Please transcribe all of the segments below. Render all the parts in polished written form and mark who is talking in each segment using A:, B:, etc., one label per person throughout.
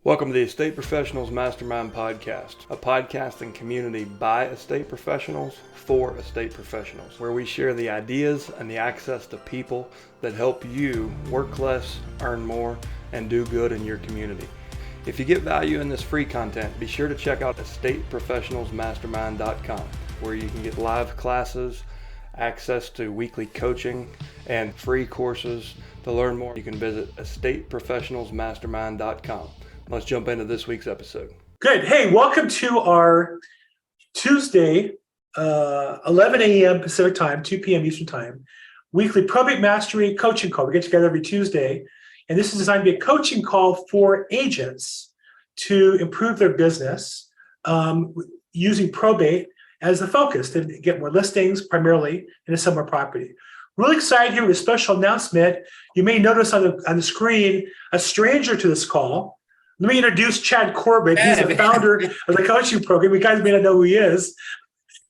A: Welcome to the Estate Professionals Mastermind Podcast, a podcasting community by estate professionals for estate professionals, where we share the ideas and the access to people that help you work less, earn more, and do good in your community. If you get value in this free content, be sure to check out estateprofessionalsmastermind.com, where you can get live classes, access to weekly coaching, and free courses. To learn more, you can visit estateprofessionalsmastermind.com. Let's jump into this week's episode.
B: Good. Hey, welcome to our Tuesday, 11 a.m. Pacific time, 2 p.m. Eastern time, weekly Probate Mastery coaching call. We get together every Tuesday, and this is designed to be a coaching call for agents to improve their business using probate as the focus to get more listings primarily and to sell more property. Really excited here with a special announcement. You may notice on the screen a stranger to this call. Let me introduce Chad Corbett. He's the founder of the coaching program. You guys may not know who he is.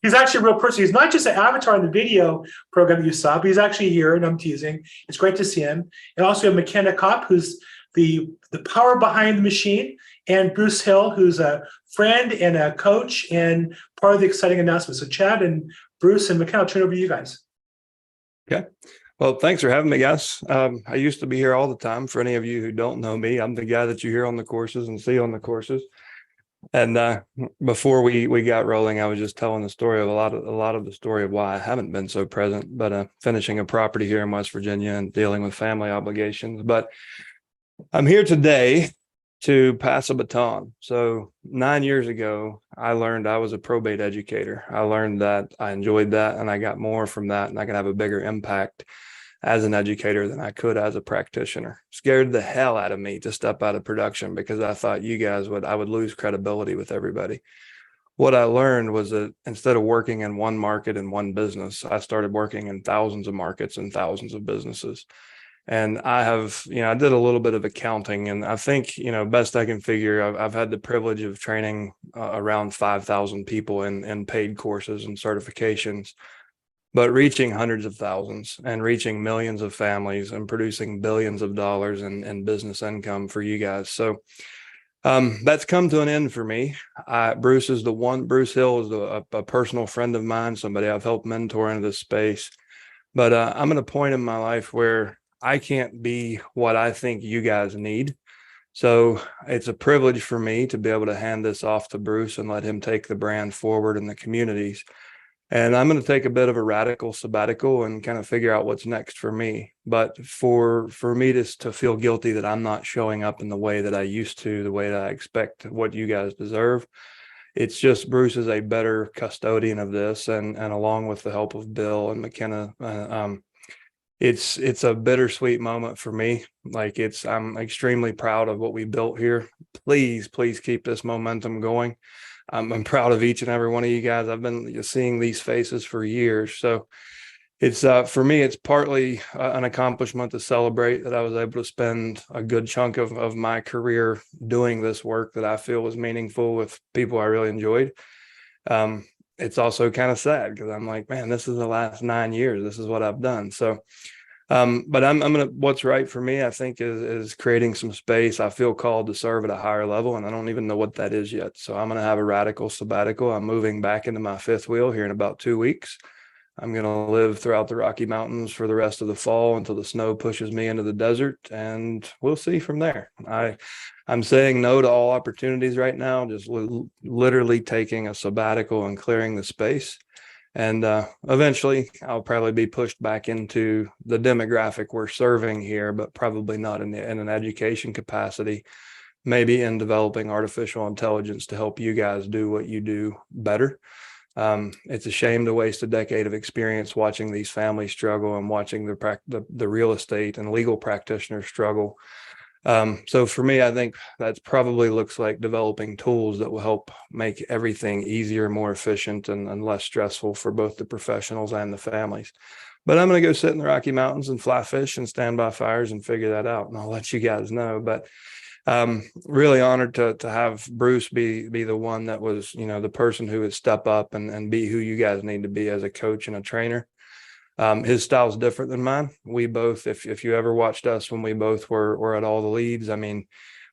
B: He's actually a real person. He's not just an avatar in the video program that you saw, but he's actually here, and I'm teasing. It's great to see him. And also we have McKenna Kopp, who's the power behind the machine, and Bruce Hill, who's a friend and a coach and part of the exciting announcement. So Chad and Bruce and McKenna, I'll turn it over to you guys.
A: Okay. Well, thanks for having me, guys. I used to be here all the time. For any of you who don't know me, I'm the guy that you hear on the courses and see on the courses. And before we got rolling, I was just telling the story of a lot of the story of why I haven't been so present, but finishing a property here in West Virginia and dealing with family obligations. But I'm here today to pass a baton. So 9 years ago, I learned I was a probate educator. I learned that I enjoyed that, and I got more from that, and I could have a bigger impact as an educator than I could as a practitioner. Scared the hell out of me to step out of production because I thought I would lose credibility with everybody. What I learned was that instead of working in one market and one business, I started working in thousands of markets and thousands of businesses. And I did a little bit of accounting, and I think, best I can figure, I've had the privilege of training around 5,000 people in paid courses and certifications, but reaching hundreds of thousands and reaching millions of families and producing billions of dollars in business income for you guys. So that's come to an end for me. Bruce Hill is a personal friend of mine, somebody I've helped mentor into this space. But I'm at a point in my life where I can't be what I think you guys need. So it's a privilege for me to be able to hand this off to Bruce and let him take the brand forward in the communities. And I'm going to take a bit of a radical sabbatical and kind of figure out what's next for me. But for me to feel guilty that I'm not showing up in the way that I used to, the way that I expect what you guys deserve, it's just Bruce is a better custodian of this. And along with the help of Bill and McKenna, it's a bittersweet moment for me. I'm extremely proud of what we built here. Please keep this momentum going. I'm proud of each and every one of you guys. I've been seeing these faces for years. So it's for me, it's partly an accomplishment to celebrate that I was able to spend a good chunk of my career doing this work that I feel was meaningful with people I really enjoyed. It's also kind of sad because I'm like, man, this is the last 9 years. This is what I've done. So, but I'm going to, what's right for me, I think is creating some space. I feel called to serve at a higher level, and I don't even know what that is yet. So I'm going to have a radical sabbatical. I'm moving back into my fifth wheel here in about 2 weeks. I'm going to live throughout the Rocky Mountains for the rest of the fall until the snow pushes me into the desert, and we'll see from there. I'm saying no to all opportunities right now, just literally taking a sabbatical and clearing the space. And eventually I'll probably be pushed back into the demographic we're serving here, but probably not in an education capacity, maybe in developing artificial intelligence to help you guys do what you do better. It's a shame to waste a decade of experience watching these families struggle and watching the real estate and legal practitioners struggle. So for me, I think that probably looks like developing tools that will help make everything easier, more efficient, and less stressful for both the professionals and the families. But I'm going to go sit in the Rocky Mountains and fly fish and stand by fires and figure that out. And I'll let you guys know. But really honored to have Bruce be the one that was, the person who would step up and be who you guys need to be as a coach and a trainer. His style is different than mine. We both, if you ever watched us when we both were at all the leads, I mean,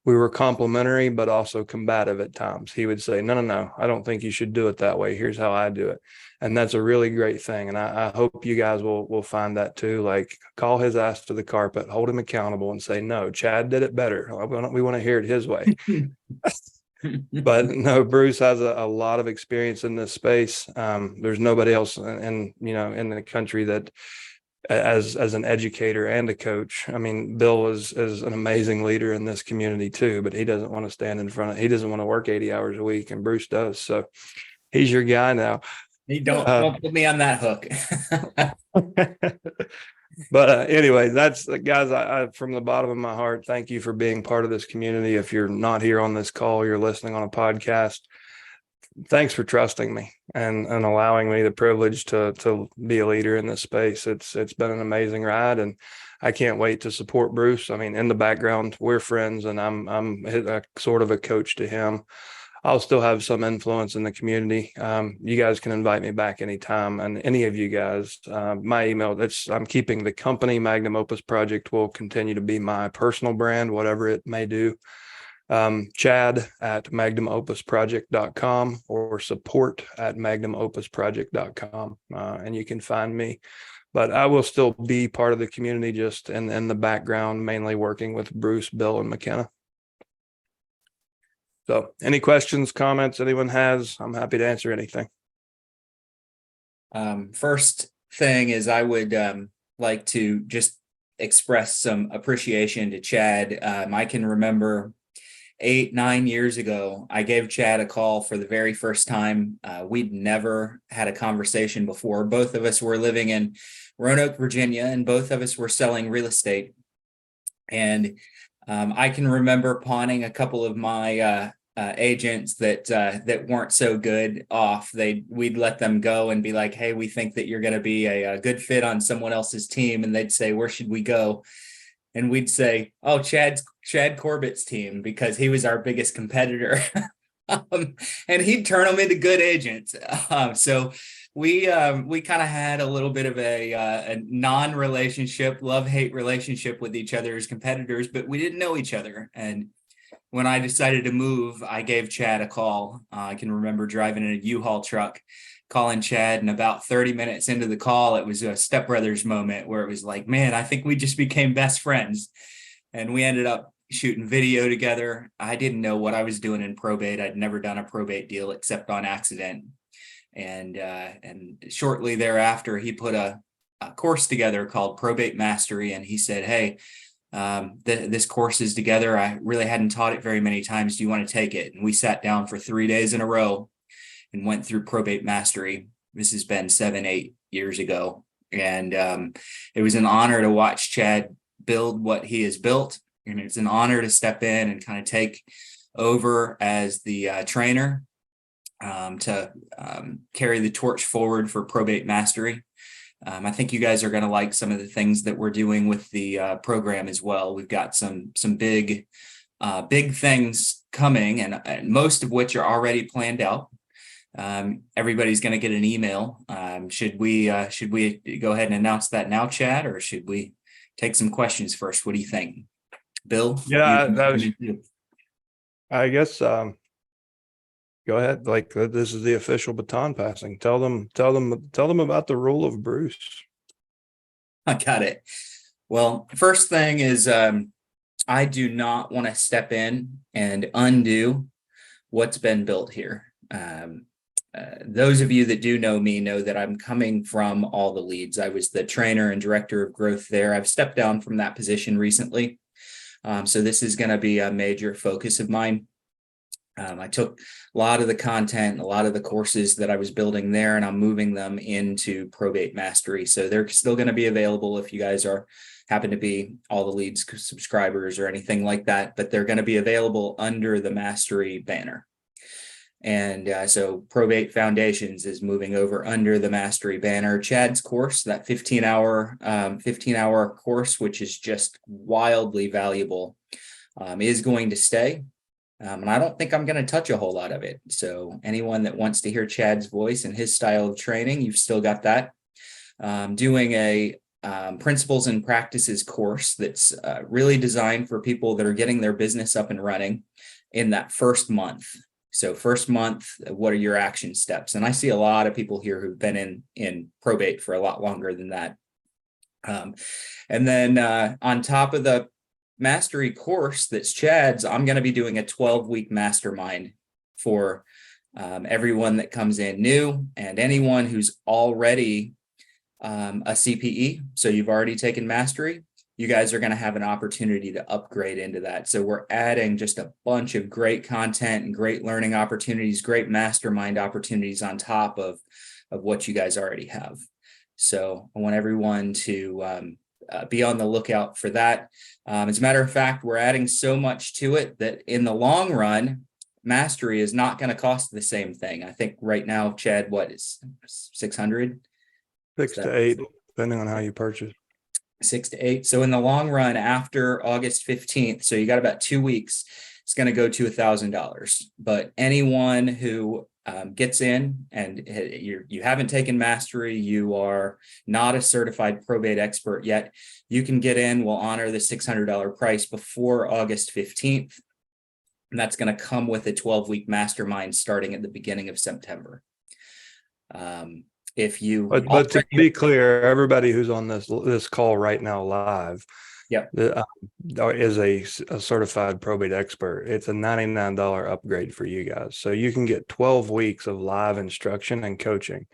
A: we were complimentary, but also combative at times. He would say, no, I don't think you should do it that way. Here's how I do it. And that's a really great thing. And I hope you guys will find that too. Like, call his ass to the carpet, hold him accountable, and say, no, Chad did it better. We want to hear it his way. But no, Bruce has a lot of experience in this space. There's nobody else in the country that, as an educator and a coach. I mean, Bill is an amazing leader in this community too, but he doesn't want to stand in front of, he doesn't want to work 80 hours a week, and Bruce does. So he's your guy now.
C: You don't put me on that hook.
A: But anyway, that's, guys, I from the bottom of my heart, thank you for being part of this community. If you're not here on this call, you're listening on a podcast, thanks for trusting me and allowing me the privilege to be a leader in this space. It's been an amazing ride, and I can't wait to support Bruce. I mean, in the background, we're friends, and I'm a sort of a coach to him. I'll still have some influence in the community. You guys can invite me back anytime, and any of you guys, my email, I'm keeping the company Magnum Opus Project will continue to be my personal brand, whatever it may do. Chad at magnumopusproject.com or support at magnumopusproject.com. And you can find me, but I will still be part of the community, just in the background, mainly working with Bruce, Bill, and McKenna. So any questions, comments anyone has, I'm happy to answer anything.
C: First thing is, I would like to just express some appreciation to Chad. I can remember 8-9 years ago, I gave Chad a call for the very first time. We'd never had a conversation before. Both of us were living in Roanoke, Virginia, and both of us were selling real estate. And I can remember pawning a couple of my agents that weren't so good off. We'd let them go and be like, hey, we think that you're going to be a good fit on someone else's team. And they'd say, where should we go? And we'd say, oh, Chad Corbett's team, because he was our biggest competitor. And he'd turn them into good agents. So we kind of had a little bit of a non-relationship, love-hate relationship with each other as competitors, but we didn't know each other. And when I decided to move, I gave Chad a call. I can remember driving in a U-Haul truck, calling Chad, and about 30 minutes into the call, it was a Step Brothers moment where it was like, man, I think we just became best friends. And we ended up shooting video together. I didn't know what I was doing in probate. I'd never done a probate deal except on accident. And shortly thereafter, he put a course together called Probate Mastery. And he said, hey, this course is together. I really hadn't taught it very many times. Do you want to take it? And we sat down for 3 days in a row and went through Probate Mastery. This has been 7-8 years ago. And it was an honor to watch Chad build what he has built. And it's an honor to step in and kind of take over as the trainer to carry the torch forward for Probate Mastery. I think you guys are going to like some of the things that we're doing with the program as well. We've got some big things coming, and most of which are already planned out. Everybody's going to get an email. Should we go ahead and announce that now, Chad, or should we take some questions first? What do you think, Bill?
A: Yeah, I guess. Go ahead. Like, this is the official baton passing. Tell them about the rule of Bruce.
C: I got it. Well, first thing is, I do not want to step in and undo what's been built here. Those of you that do know me know that I'm coming from all the leads. I was the trainer and director of growth there. I've stepped down from that position recently. So this is going to be a major focus of mine. I took a lot of the content, a lot of the courses that I was building there, and I'm moving them into Probate Mastery. So they're still going to be available if you guys happen to be all the leads subscribers or anything like that, but they're going to be available under the Mastery banner. And so Probate Foundations is moving over under the Mastery banner. Chad's course, that 15-hour course, which is just wildly valuable, is going to stay. And I don't think I'm going to touch a whole lot of it. So anyone that wants to hear Chad's voice and his style of training, you've still got that. Doing a principles and practices course that's really designed for people that are getting their business up and running in that first month. So first month, what are your action steps? And I see a lot of people here who've been in probate for a lot longer than that. And then on top of the mastery course that's Chad's, I'm going to be doing a 12-week mastermind for everyone that comes in new and anyone who's already a CPE. So you've already taken mastery. You guys are going to have an opportunity to upgrade into that. So we're adding just a bunch of great content and great learning opportunities, great mastermind opportunities on top of what you guys already have. So I want everyone to be on the lookout for that. As a matter of fact, we're adding so much to it that in the long run, mastery is not going to cost the same thing. I think right now, Chad, what is 600?
A: 6 to 8, depending on how you purchase.
C: 6 to 8. So in the long run, after August 15th, so you got about 2 weeks, it's going to go to $1,000. But anyone who gets in and you haven't taken mastery, you are not a certified probate expert yet, you can get in. We'll honor the $600 price before August 15th. And that's going to come with a 12-week mastermind starting at the beginning of September. If you
A: But to be clear, everybody who's on this call right now live, is a certified probate expert. It's a $99 upgrade for you guys, so you can get 12 weeks of live instruction and coaching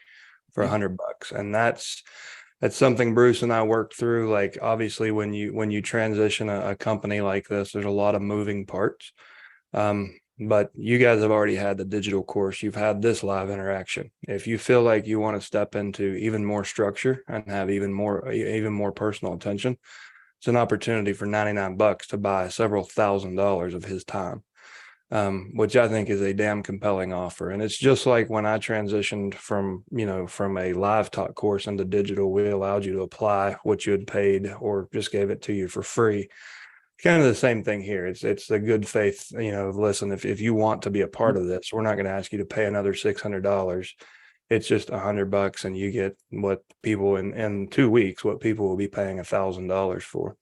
A: for $100, and that's something Bruce and I worked through. Like, obviously, when you transition a company like this, there's a lot of moving parts. But you guys have already had the digital course. You've had this live interaction. If you feel like you want to step into even more structure and have even more personal attention, it's an opportunity for $99 to buy several $1,000s of his time, which I think is a damn compelling offer. And it's just like when I transitioned from a live talk course into digital, we allowed you to apply what you had paid or just gave it to you for free. Kind of the same thing here. It's the good faith, listen, if you want to be a part of this, we're not going to ask you to pay another $600. It's just $100, and you get what people in 2 weeks, what people will be paying $1,000 for.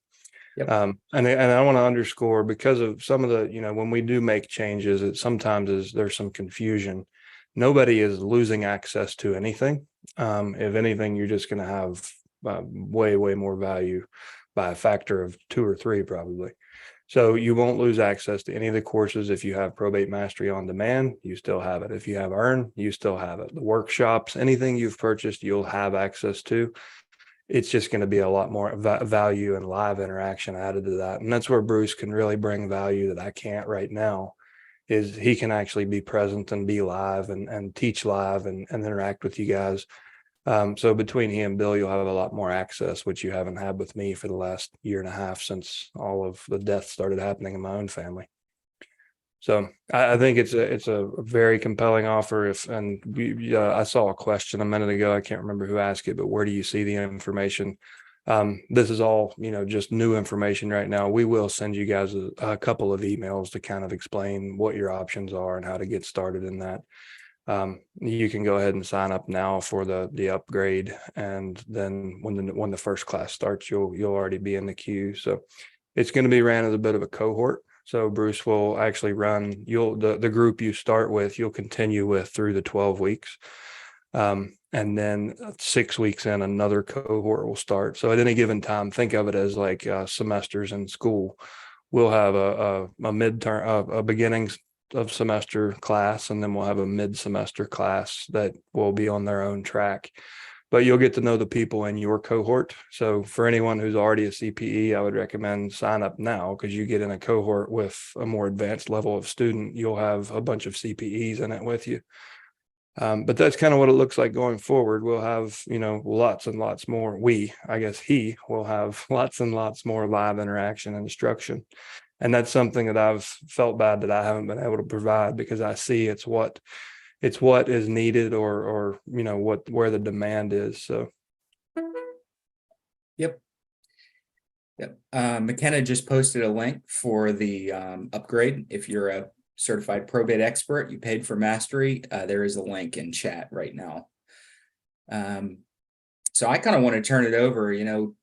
C: Yep.
A: And I want to underscore, because of some of the, when we do make changes, it sometimes there's some confusion. Nobody is losing access to anything. If anything, you're just going to have way more value by a factor of 2 or 3 probably. So you won't lose access to any of the courses. If you have Probate Mastery on demand, you still have it. If you have Earn, you still have it. The workshops, anything you've purchased, you'll have access to. It's just going to be a lot more value and live interaction added to that. And that's where Bruce can really bring value that I can't right now, is he can actually be present and be live and teach live and interact with you guys. So between he and Bill, you'll have a lot more access, which you haven't had with me for the last 1.5 years since all of the deaths started happening in my own family. So I think it's a very compelling offer. I saw a question a minute ago. I can't remember who asked it, but where do you see the information? This is all, just new information right now. We will send you guys a couple of emails to kind of explain what your options are and how to get started in that. You can go ahead and sign up now for the upgrade, and then when the first class starts, you'll already be in the queue. So it's going to be ran as a bit of a cohort. So Bruce will actually run the group you start with, you'll continue with through the 12 weeks. And then 6 weeks in, another cohort will start. So at any given time, think of it as like semesters in school. We'll have a midterm, a beginning of semester class, and then we'll have a mid-semester class that will be on their own track. But you'll get to know the people in your cohort. So for anyone who's already a CPE, I would recommend sign up now, because you get in a cohort with a more advanced level of student. You'll have a bunch of CPEs in it with you. But that's kind of what it looks like going forward. We'll have, lots and lots more. He will have lots and lots more live interaction and instruction. And that's something that I've felt bad that I haven't been able to provide, because I see it's what is needed or where the demand is. So.
C: Yep. McKenna just posted a link for the upgrade. If you're a certified probate expert, you paid for mastery, there is a link in chat right now. So I kind of want to turn it over.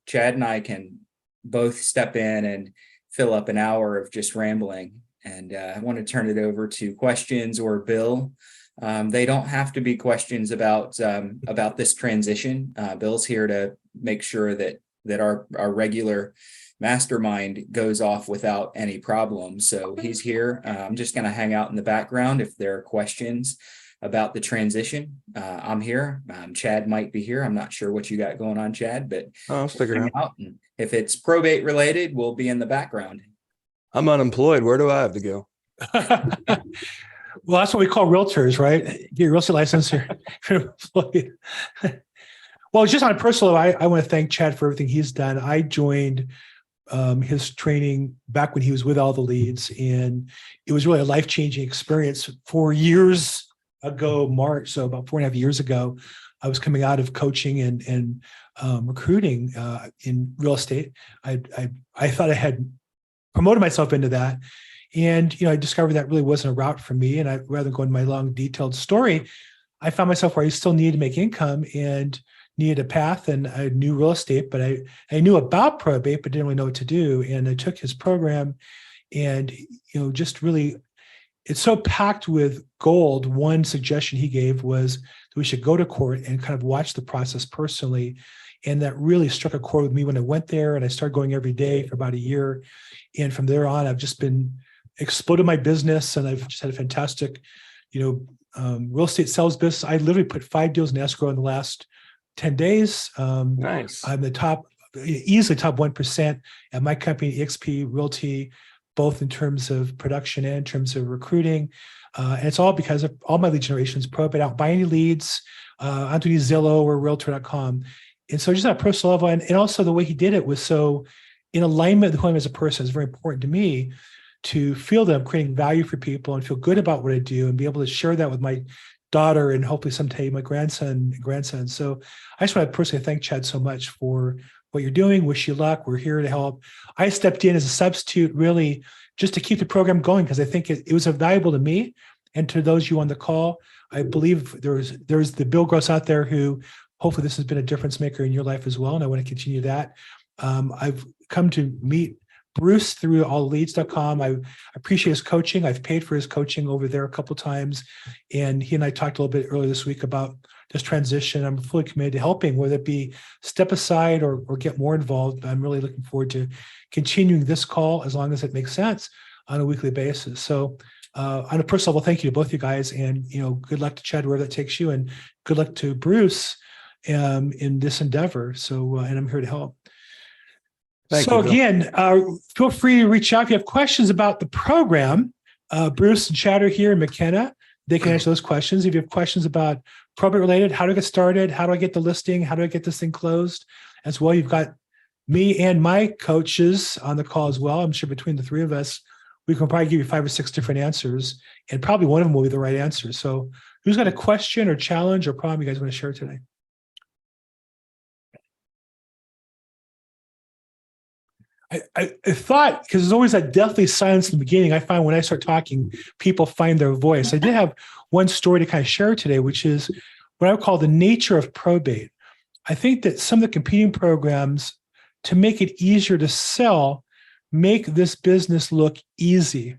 C: Chad and I can both step in and fill up an hour of just rambling. And I want to turn it over to questions or Bill. They don't have to be questions about this transition. Bill's here to make sure that our regular mastermind goes off without any problems. So he's here. I'm just going to hang out in the background if there are questions about the transition. I'm here. Chad might be here. I'm not sure what you got going on, Chad, but
A: I'll stick around.
C: and if it's probate related, we'll be in the background.
A: I'm unemployed. Where do I have to go?
B: Well, that's what we call realtors, right? Get your real estate license here. Well, just on a personal level, I want to thank Chad for everything he's done. I joined his training back when he was with All the Leads, and it was really a life-changing experience. 4 years ago, March, so about 4.5 years ago, I was coming out of coaching and recruiting in real estate. I thought I had promoted myself into that. And, I discovered that really wasn't a route for me. And rather than go into my long, detailed story, I found myself where I still needed to make income and needed a path. And I knew real estate, but I knew about probate, but didn't really know what to do. And I took his program and, just really, it's so packed with gold. One suggestion he gave was that we should go to court and kind of watch the process personally. And that really struck a chord with me when I went there, and I started going every day for about a year. And from there on, I've just been exploded my business, and I've just had a fantastic, real estate sales business. I literally put 5 deals in escrow in the last 10 days.
A: Nice.
B: I'm easily top 1% at my company, EXP Realty, both in terms of production and in terms of recruiting. And it's all because of all my lead generations, probate. I don't buy any leads, onto Zillow or Realtor.com. And so just on a personal level, and also the way he did it was so in alignment with who I am as a person. Is very important to me to feel that I'm creating value for people and feel good about what I do and be able to share that with my daughter and hopefully someday my grandson. So I just want to personally thank Chad so much for what you're doing. Wish you luck. We're here to help. I stepped in as a substitute really just to keep the program going because I think it was valuable to me and to those you on the call. I believe there's the Bill Gross out there who hopefully this has been a difference maker in your life as well. And I want to continue that. I've come to meet Bruce through allleads.com. I appreciate his coaching. I've paid for his coaching over there a couple of times. And he and I talked a little bit earlier this week about this transition. I'm fully committed to helping, whether it be step aside or get more involved. I'm really looking forward to continuing this call as long as it makes sense on a weekly basis. So on a personal level, thank you to both you guys. And, good luck to Chad, wherever that takes you. And good luck to Bruce in this endeavor. So, and I'm here to help.
A: Thank
B: so
A: you, Bill.
B: again, feel free to reach out if you have questions about the program. Bruce and Chad are here in McKenna. They can answer those questions. If you have questions about probate related, how to get started, how do I get the listing, how do I get this thing closed as well. You've got me and my coaches on the call as well. I'm sure between the three of us, we can probably give you 5 or 6 different answers, and probably one of them will be the right answer. So who's got a question or challenge or problem you guys want to share today? I thought, because there's always that deathly silence in the beginning, I find when I start talking, people find their voice. I did have one story to kind of share today, which is what I would call the nature of probate. I think that some of the competing programs, to make it easier to sell, make this business look easy.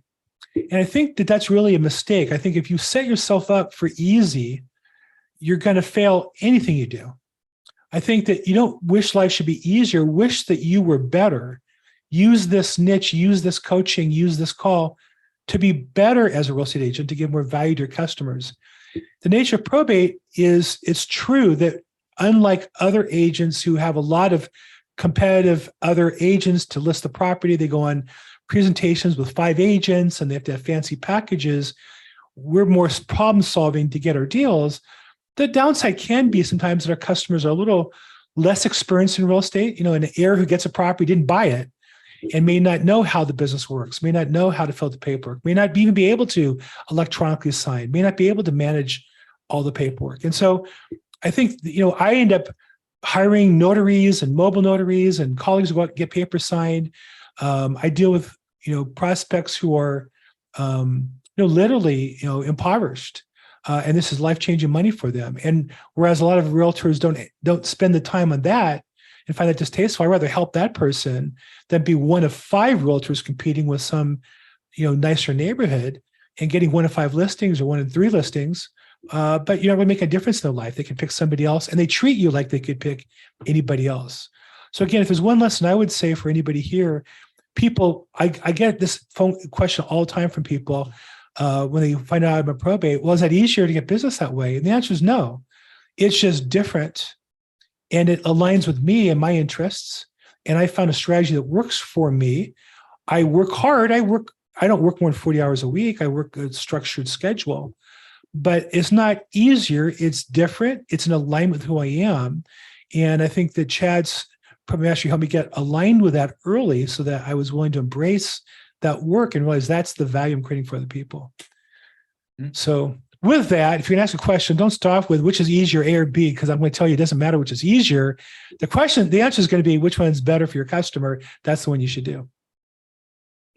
B: And I think that that's really a mistake. I think if you set yourself up for easy, you're going to fail anything you do. I think that you don't wish life should be easier, wish that you were better. Use this niche, use this coaching, use this call to be better as a real estate agent, to give more value to your customers. The nature of probate is, it's true that unlike other agents who have a lot of competitive other agents to list the property, they go on presentations with 5 agents and they have to have fancy packages. We're more problem solving to get our deals. The downside can be sometimes that our customers are a little less experienced in real estate. An heir who gets a property didn't buy it and may not know how the business works, may not know how to fill the paperwork, may not even be able to electronically sign, may not be able to manage all the paperwork. And so I think, I end up hiring notaries and mobile notaries and colleagues who go out and get papers signed. I deal with, prospects who are, literally, impoverished. and this is life-changing money for them. And whereas a lot of realtors don't spend the time on that and find that distasteful, I'd rather help that person than be one of 5 realtors competing with some, nicer neighborhood and getting 1 of 5 listings or 1 of 3 listings. But you're not going to make a difference in their life. They can pick somebody else, and they treat you like they could pick anybody else. So again, if there's one lesson I would say for anybody here, people, I get this phone question all the time from people when they find out I'm a probate. Well, is that easier to get business that way? And the answer is no. It's just different, and it aligns with me and my interests. And I found a strategy that works for me. I work hard. I don't work more than 40 hours a week. I work a structured schedule, but it's not easier. It's different. It's in alignment with who I am. And I think that Chad's Probate Mastery helped me get aligned with that early so that I was willing to embrace that work and realize that's the value I'm creating for other people. Mm-hmm. So with that, if you're going to ask a question, don't start with which is easier, A or B, because I'm going to tell you it doesn't matter which is easier. The answer is going to be which one's better for your customer. That's the one you should do.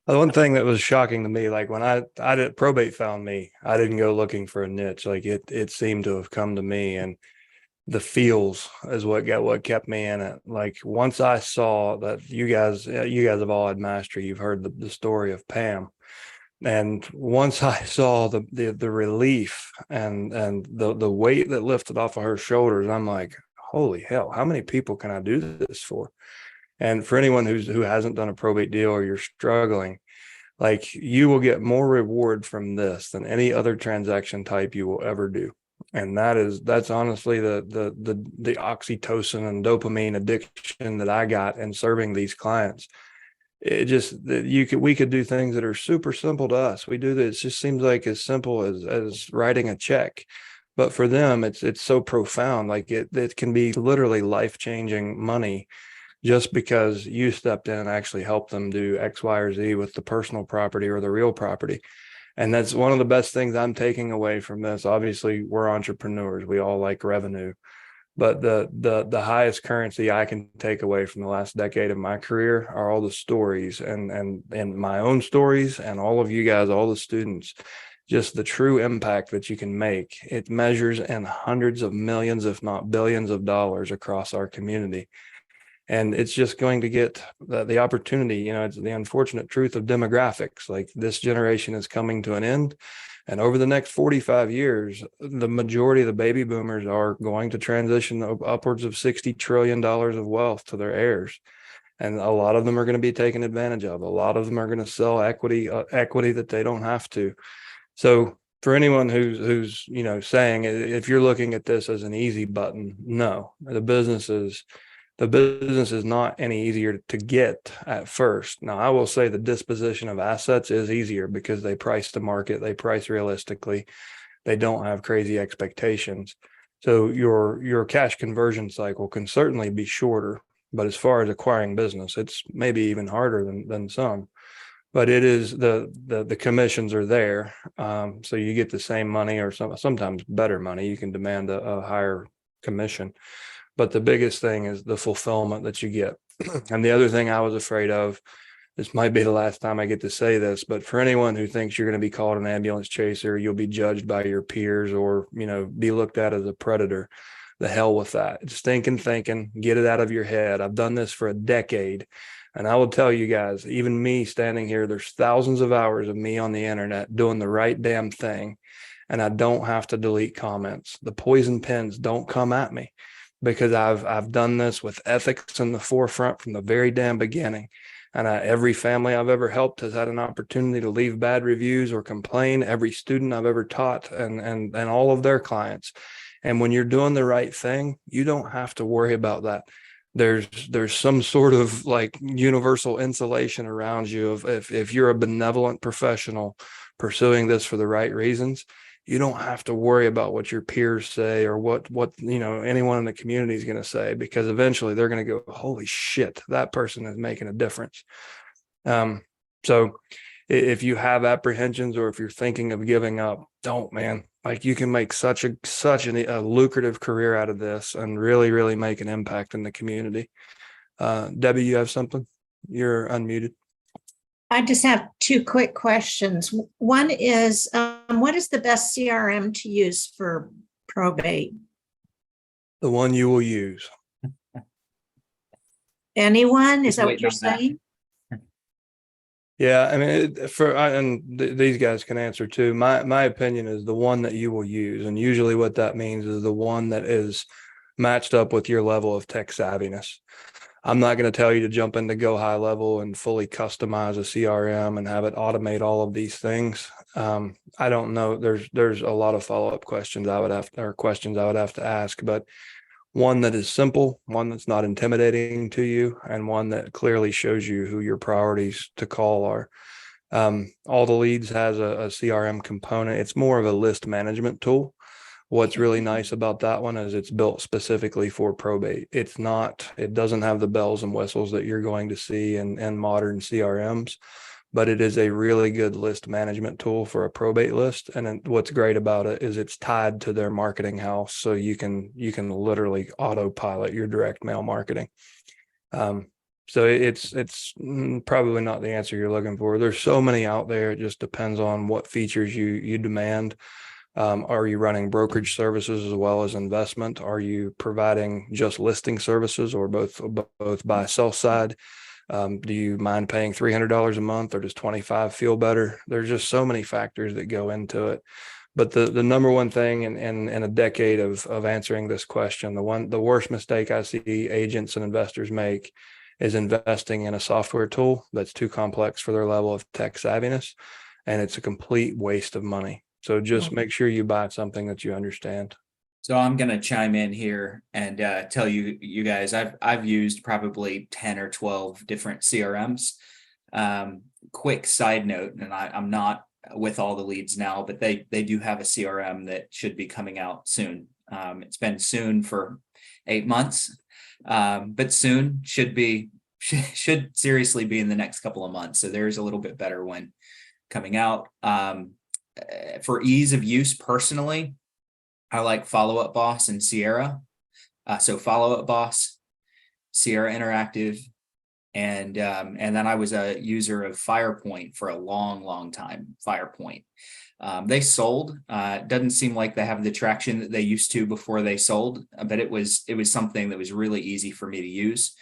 A: The one thing that was shocking to me, like when I did probate found me, I didn't go looking for a niche. Like it seemed to have come to me, and the feels is what kept me in it. Like once I saw that you guys have all had mastery, you've heard the story of Pam. And once I saw the relief and the weight that lifted off of her shoulders, I'm like, holy hell, how many people can I do this for? And for anyone who hasn't done a probate deal or you're struggling, like you will get more reward from this than any other transaction type you will ever do. And that's honestly the oxytocin and dopamine addiction that I got in serving these clients. It just we could do things that are super simple to us. We do this. It just seems like as simple as writing a check. But for them, it's so profound. Like it can be literally life-changing money just because you stepped in and actually helped them do X, Y, or Z with the personal property or the real property. And that's one of the best things I'm taking away from this. Obviously, we're entrepreneurs. We all like revenue. But the highest currency I can take away from the last decade of my career are all the stories and my own stories, and all of you guys, all the students, just the true impact that you can make. It measures in hundreds of millions, if not billions of dollars across our community. And it's just going to get the opportunity. It's the unfortunate truth of demographics. Like this generation is coming to an end. And over the next 45 years, the majority of the baby boomers are going to transition upwards of $60 trillion of wealth to their heirs. And a lot of them are going to be taken advantage of. A lot of them are going to sell equity that they don't have to. So for anyone who's saying, if you're looking at this as an easy button, no, the business is not any easier to get at first. Now, I will say the disposition of assets is easier because they price to market, they price realistically, they don't have crazy expectations. So your cash conversion cycle can certainly be shorter, but as far as acquiring business, it's maybe even harder than some. But it is the commissions are there, so you get the same money or sometimes better money. You can demand a higher commission. But the biggest thing is the fulfillment that you get. And the other thing I was afraid of, this might be the last time I get to say this, but for anyone who thinks you're going to be called an ambulance chaser, you'll be judged by your peers or, be looked at as a predator, the hell with that. Just thinking, get it out of your head. I've done this for a decade. And I will tell you guys, even me standing here, there's thousands of hours of me on the internet doing the right damn thing. And I don't have to delete comments. The poison pens don't come at me, because I've done this with ethics in the forefront from the very damn beginning. And every family I've ever helped has had an opportunity to leave bad reviews or complain. Every student I've ever taught and all of their clients. And when you're doing the right thing, you don't have to worry about that. There's some sort of like universal insulation around you of if you're a benevolent professional pursuing this for the right reasons. You don't have to worry about what your peers say or what anyone in the community is going to say, because eventually they're going to go, holy shit, that person is making a difference. So if you have apprehensions or if you're thinking of giving up, don't, man. Like you can make such a lucrative career out of this and really, really make an impact in the community. Debbie, you have something? You're unmuted.
D: I just have 2 quick questions. One is, what is the best CRM to use for probate?
A: The one you will use.
D: Anyone? Is
C: Just
D: that what
C: waiting
D: you're
C: on that.
D: saying?
A: Yeah, I mean, these guys can answer too. My opinion is the one that you will use, and usually what that means is the one that is matched up with your level of tech savviness. I'm not going to tell you to jump into Go High Level and fully customize a CRM and have it automate all of these things. I don't know. There's a lot of follow-up questions I would have to ask, but one that is simple, one that's not intimidating to you, and one that clearly shows you who your priorities to call are. All the Leads has a CRM component. It's more of a list management tool. What's really nice about that one is it's built specifically for probate. It doesn't have the bells and whistles that you're going to see in modern CRMs, but it is a really good list management tool for a probate list. And then what's great about it is it's tied to their marketing house. So you can literally autopilot your direct mail marketing. So it's probably not the answer you're looking for. There's so many out there. It just depends on what features you demand. Are you running brokerage services as well as investment? Are you providing just listing services or both buy sell side? Do you mind paying $300 a month, or does 25 feel better? There's just so many factors that go into it. But the number one thing in a decade of answering this question, the worst mistake I see agents and investors make is investing in a software tool that's too complex for their level of tech savviness, and it's a complete waste of money. So just make sure you buy something that you understand.
C: So I'm going to chime in here and tell you guys, I've used probably 10 or 12 different CRMs. Quick side note, and I'm not with all the Leads now, but they do have a CRM that should be coming out soon. It's been soon for 8 months, but soon should seriously be in the next couple of months. So there's a little bit better one coming out. For ease of use, personally, I like Follow Up Boss and Sierra. So Follow Up Boss, Sierra Interactive, and then I was a user of FirePoint for a long time. FirePoint. They sold. It doesn't seem like they have the traction that they used to before they sold, but it was something that was really easy for me to use.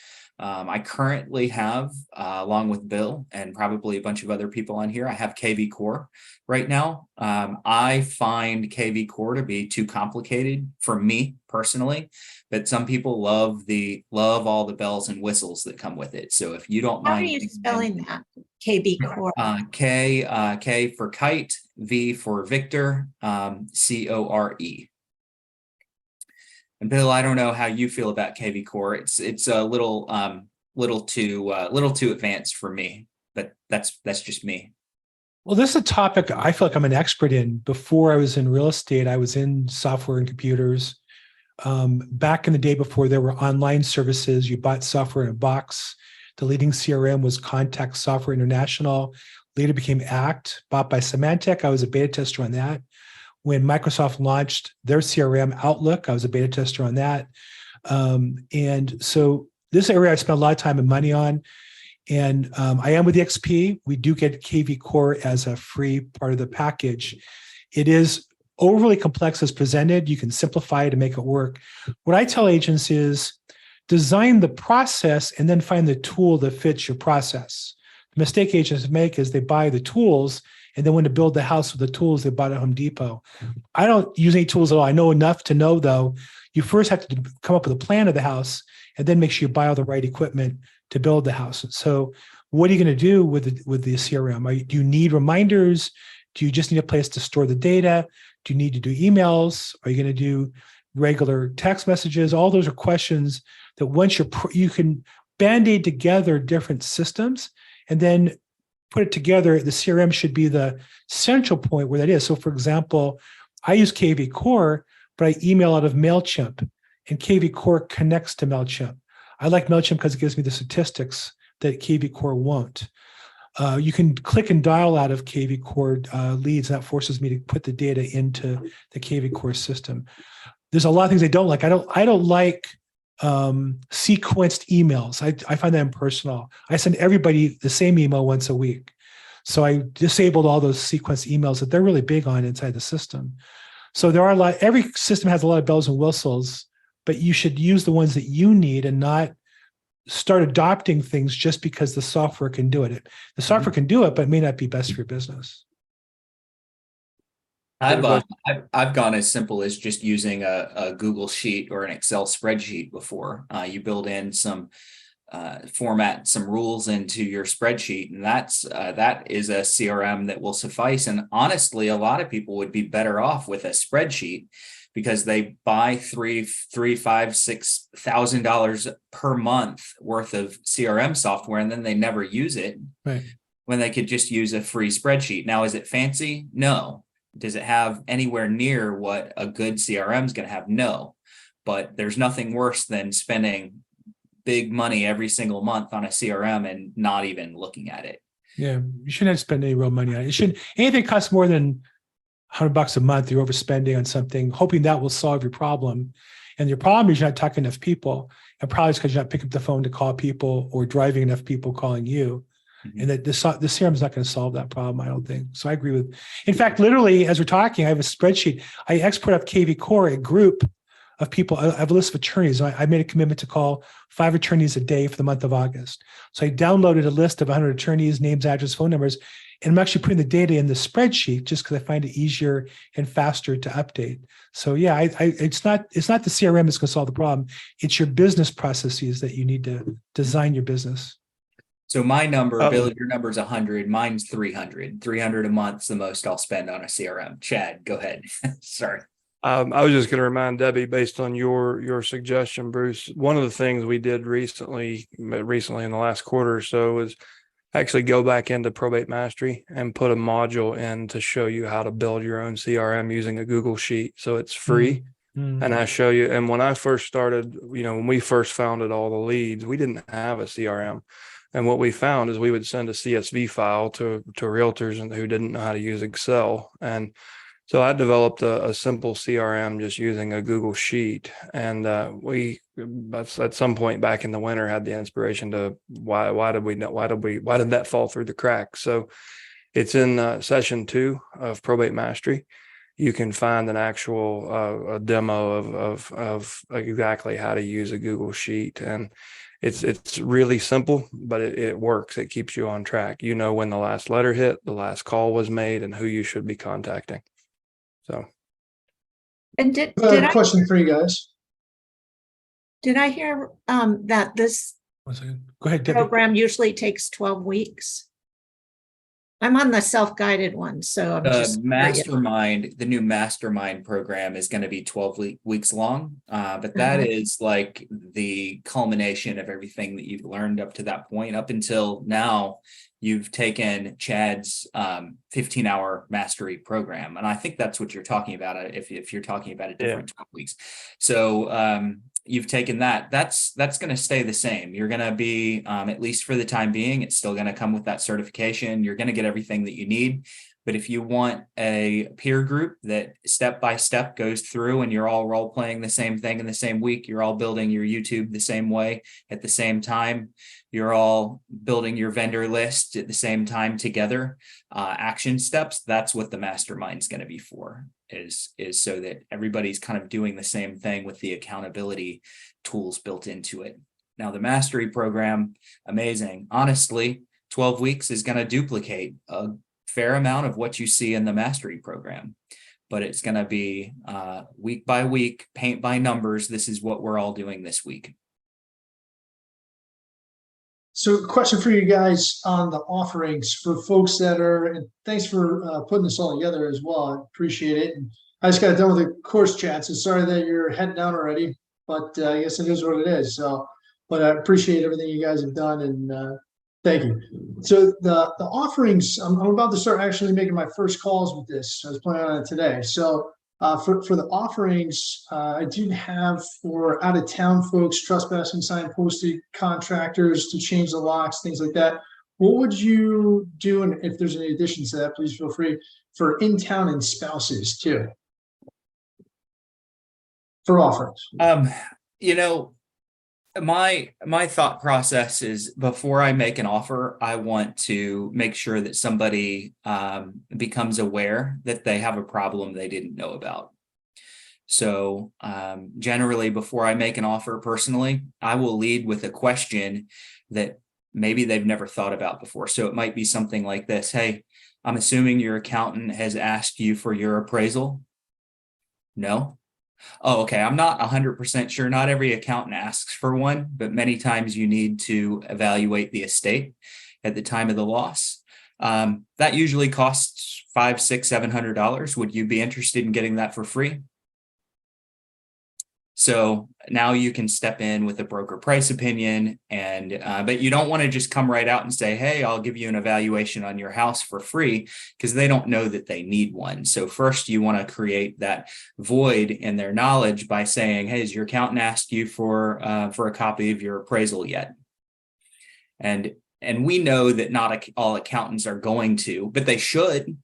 C: I currently have, along with Bill and probably a bunch of other people on here, I have KV Core right now. I find KV Core to be too complicated for me personally, but some people love all the bells and whistles that come with it. So if you don't
D: How
C: mind,
D: are you spelling that? KB Core.
C: K for kite, V for Victor, CORE. And Bill, I don't know how you feel about KV Core. It's a little too advanced for me, but that's just me.
B: Well, this is a topic I feel like I'm an expert in. Before I was in real estate, I was in software and computers. Back in the day before there were online services, you bought software in a box. The leading CRM was Contact Software International, later became ACT, bought by Symantec. I was a beta tester on that. When Microsoft launched their CRM Outlook, I was a beta tester on that. And so this area I spent a lot of time and money on. And I am with the XP. We do get KV Core as a free part of the package. It is overly complex as presented. You can simplify it and make it work. What I tell agents is design the process and then find the tool that fits your process. The mistake agents make is they buy the tools, and then when to build the house with the tools they bought at Home Depot. I don't use any tools at all. I know enough to know, though, you first have to come up with a plan of the house and then make sure you buy all the right equipment to build the house. So what are you going to do with the CRM? Do you need reminders? Do you just need a place to store the data? Do you need to do emails? Are you going to do regular text messages? All those are questions that once you can band-aid together different systems and then put it together. The CRM should be the central point where that is. So for example, I use KV Core, but I email out of MailChimp, and KV Core connects to MailChimp. I like MailChimp because it gives me the statistics that KV Core won't. You can click and dial out of KV Core Leads, and that forces me to put the data into the KV Core system. There's a lot of things I don't like. I don't like sequenced emails. I find that impersonal. I send everybody the same email once a week. So I disabled all those sequence emails that they're really big on inside the system. So there are every system has a lot of bells and whistles, but you should use the ones that you need and not start adopting things just because the software can do it. The software can do it, but it may not be best for your business.
C: I've gone as simple as just using a Google Sheet or an Excel spreadsheet before. You build in some format, some rules into your spreadsheet, and that is a CRM that will suffice. And honestly, a lot of people would be better off with a spreadsheet because they buy $6,000 per month worth of CRM software, and then they never use it.
B: Right.
C: When they could just use a free spreadsheet. Now, is it fancy? No. Does it have anywhere near what a good CRM is going to have? No. But there's nothing worse than spending big money every single month on a CRM and not even looking at it.
B: Yeah, you shouldn't have to spend any real money on it. Anything costs more than $100 a month, you're overspending on something, hoping that will solve your problem. And your problem is you're not talking to enough people. And probably it's because you're not picking up the phone to call people or driving enough people calling you.
C: Mm-hmm.
B: And that the CRM is not going to solve that problem, I don't think. So I agree with, in fact, literally, as we're talking, I have a spreadsheet. I export up KV Core, a group of people. I have a list of attorneys. I made a commitment to call 5 attorneys a day for the month of August. So I downloaded a list of 100 attorneys, names, address, phone numbers, and I'm actually putting the data in the spreadsheet just because I find it easier and faster to update. So yeah, it's not the CRM that's going to solve the problem. It's your business processes that you need to design your business.
C: So my number, Bill, your number is 100. Mine's 300. 300 a month's the most I'll spend on a CRM. Chad, go ahead. Sorry.
A: I was just going to remind Debbie, based on your suggestion, Bruce, one of the things we did recently in the last quarter or so was actually go back into Probate Mastery and put a module in to show you how to build your own CRM using a Google Sheet. So it's free.
B: Mm-hmm.
A: And I show you. And when I first started, when we first founded all the leads, we didn't have a CRM. And what we found is we would send a CSV file to realtors who didn't know how to use Excel. And so I developed a simple CRM just using a Google Sheet. And we at some point back in the winter had the inspiration to why did that fall through the cracks? So it's in session 2 of Probate Mastery. You can find an actual a demo of exactly how to use a Google Sheet. And it's really simple, but it works. It keeps you on track. You know when the last letter hit, the last call was made, and who you should be contacting. So,
D: And did
E: a
D: I
E: question for you guys.
D: hear that this
B: 1 second. Go ahead, Debbie.
D: program usually takes 12 weeks? I'm on the self-guided one, so I'm just
C: Mastermind, the new Mastermind program is going to be 12 weeks long, but that is like the culmination of everything that you've learned up to that point. Up until now, you've taken Chad's 15-hour mastery program, and I think that's what you're talking about. If you're talking about a different 12 weeks, so you've taken that. That's going to stay the same. You're going to be, at least for the time being, it's still going to come with that certification. You're going to get everything that you need. But if you want a peer group that step by step goes through and you're all role playing the same thing in the same week, you're all building your YouTube the same way at the same time, you're all building your vendor list at the same time together, action steps, that's what the mastermind's going to be for, is so that everybody's kind of doing the same thing with the accountability tools built into it. Now, the mastery program, amazing. Honestly, 12 weeks is going to duplicate a fair amount of what you see in the mastery program, but it's going to be week by week, paint by numbers. This is what we're all doing this week.
E: So question for you guys on the offerings for folks that are, and thanks for putting this all together as well. I appreciate it. And I just got done with the course chat, so sorry that you're heading down already, but I guess it is what it is. So, but I appreciate everything you guys have done, and thank you. So the offerings, I'm about to start actually making my first calls with this. I was planning on it today. So for the offerings, I do have for out of town folks, trespassing sign posted, contractors to change the locks, things like that. What would you do? And if there's any additions to that, please feel free, for in town and spouses too. For offerings.
C: My thought process is before I make an offer, I want to make sure that somebody becomes aware that they have a problem they didn't know about. So generally, before I make an offer personally, I will lead with a question that maybe they've never thought about before. So it might be something like this: Hey, I'm assuming your accountant has asked you for your appraisal? No? Oh, okay. I'm not 100% sure. Not every accountant asks for one, but many times you need to evaluate the estate at the time of the loss. That usually costs $500, $600, $700. Would you be interested in getting that for free? So now you can step in with a broker price opinion, and but you don't want to just come right out and say, hey, I'll give you an evaluation on your house for free, because they don't know that they need one. So first you want to create that void in their knowledge by saying, hey, has your accountant asked you for a copy of your appraisal yet? And we know that not all accountants are going to, but they should.